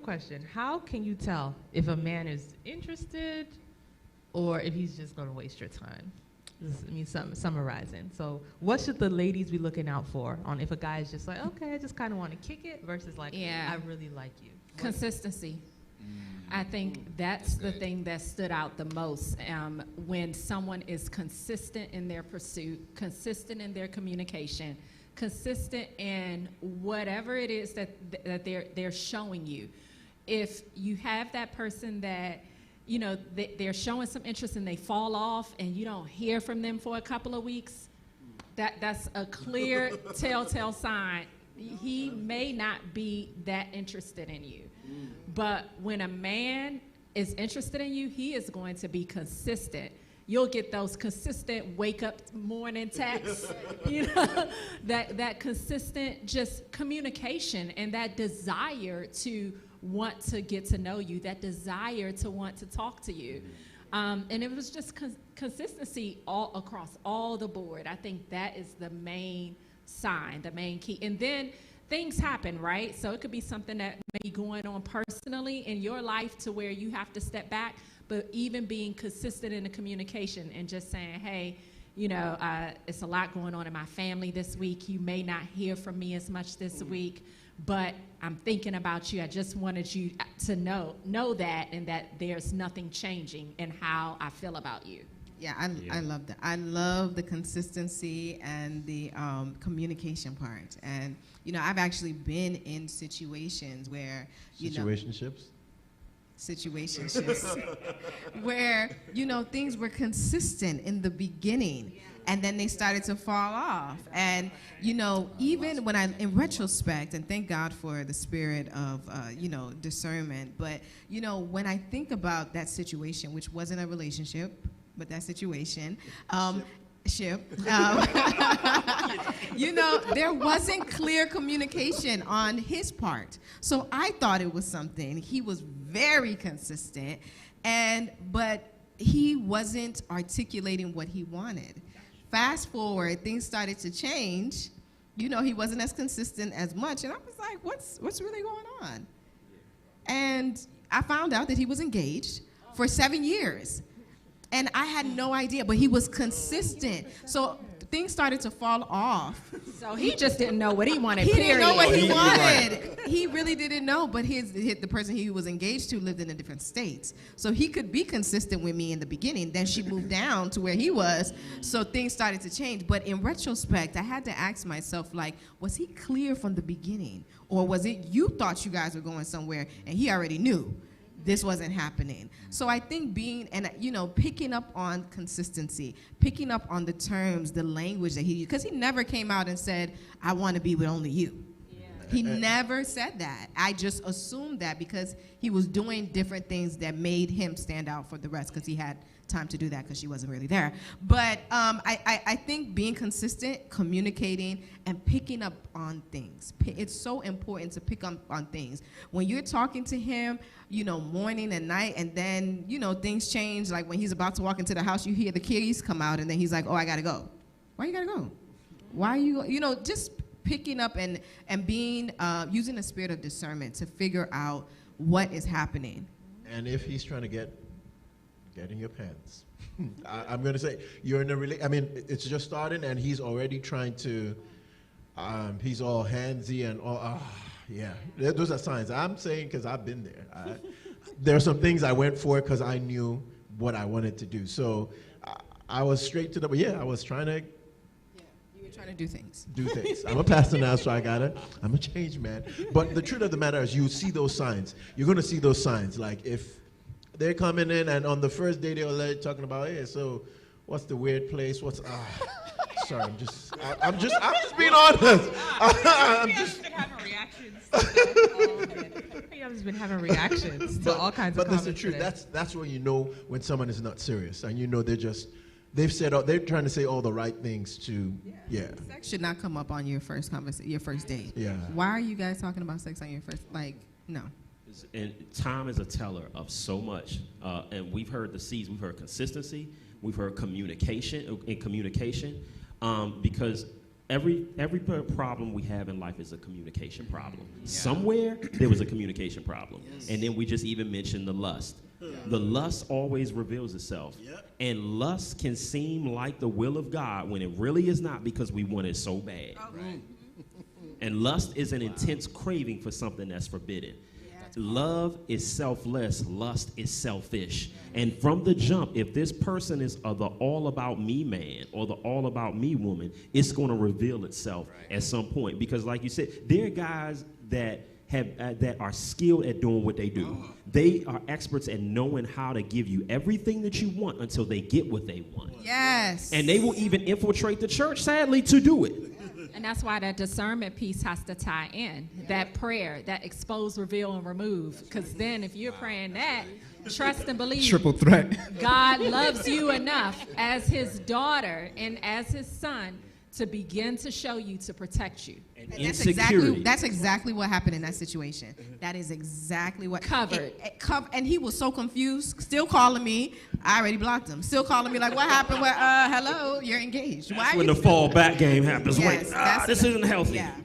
question. How can you tell if a man is interested or if he's just going to waste your time? This is me summarizing. So what should the ladies be looking out for on if a guy is just like, okay, I just kind of want to kick it versus like, I really like you? Consistency. I think that's the thing that stood out the most. When someone is consistent in their pursuit, consistent in their communication, consistent in whatever it is that they're showing you. If you have that person that, you know, they're showing some interest and they fall off and you don't hear from them for a couple of weeks, that's a clear telltale sign. He may not be that interested in you. But when a man is interested in you, he is going to be consistent. You'll get those consistent wake up morning texts, you know, that consistent just communication and that desire to want to get to know you, that desire to want to talk to you. And it was just consistency all across all the board. I think that is the main sign, the main key. And then things happen, right? So it could be something that may be going on personally in your life to where you have to step back, but even being consistent in the communication and just saying, hey, you know, it's a lot going on in my family this week. You may not hear from me as much this week, but I'm thinking about you. I just wanted you to know that and that there's nothing changing in how I feel about you. Yeah, I love that. I love the consistency and the communication part. And, you know, I've actually been in situations where, situationships, where, you know, things were consistent in the beginning and then they started to fall off. And, you know, even when in retrospect, and thank God for the spirit of, you know, discernment, but, you know, when I think about that situation, which wasn't a relationship, but that situation, you know, there wasn't clear communication on his part. So I thought it was something. He was very consistent, but he wasn't articulating what he wanted. Fast forward, things started to change. You know, he wasn't as consistent as much, and I was like, what's really going on? And I found out that he was engaged for 7 years. And I had no idea, but he was consistent. So things started to fall off. So he just didn't know what he wanted, He period. didn't know what he wanted. He really didn't know, but the person he was engaged to lived in a different state. So he could be consistent with me in the beginning. Then she moved down to where he was, so things started to change. But in retrospect, I had to ask myself, like, was he clear from the beginning? Or was it you thought you guys were going somewhere and he already knew this wasn't happening? So I think picking up on consistency, picking up on the terms, the language that he used, because he never came out and said, I want to be with only you. Yeah. He never said that. I just assumed that because he was doing different things that made him stand out for the rest, because he had time to do that because she wasn't really there. But I think being consistent, communicating, and picking up on things. It's so important to pick up on things. When you're talking to him, you know, morning and night, and then, you know, things change. Like when he's about to walk into the house, you hear the keys come out, and then he's like, oh, I got to go. Why you got to go? Why are you know, just picking up and being, using the spirit of discernment to figure out what is happening. And if he's trying to get in your pants, I'm going to say, you're in a I mean, it's just starting, and he's already trying to, he's all handsy and all, yeah. Those are signs. I'm saying because I've been there. There are some things I went for because I knew what I wanted to do. So I was straight to I was trying to. You were trying to do things. I'm a pastor now, so I'm a changed man. But the truth of the matter is, you see those signs. You're going to see those signs. Like if they're coming in and on the first day they're talking about, hey, so what's the weird place? Sorry, I'm just being honest. I'm just been having reactions. I've just been having reactions to all kinds of comments. But that's the truth. That's when you know when someone is not serious, and you know they're trying to say all the right things to, Sex should not come up on your first date. Yeah. Why are you guys talking about sex on your first, no. And time is a teller of so much, and we've heard the C's. We've heard consistency. We've heard communication, because every problem we have in life is a communication problem. Somewhere there was a communication problem. And then we just even mentioned the lust. The lust always reveals itself. And lust can seem like the will of God when it really is not, because we want it so bad. And lust is an intense craving for something that's forbidden. Love is selfless. Lust is selfish. And from the jump, if this person is the all about me man or the all about me woman, it's going to reveal itself at some point. Because like you said, there are guys that that are skilled at doing what they do. They are experts at knowing how to give you everything that you want until they get what they want. Yes. And they will even infiltrate the church, sadly, to do it. And that's why that discernment piece has to tie in. That prayer, that expose, reveal, and remove. Because then if you're praying that, trust and believe. Triple threat. God loves you enough as his daughter and as his son to begin to show you, to protect you. And That's exactly what happened in that situation. That is exactly what Covered. And he was so confused, still calling me. I already blocked him. Still calling me like, what happened? Hello, you're engaged. That's when the fall back game happens. Yes, Wait, this isn't healthy. Yeah,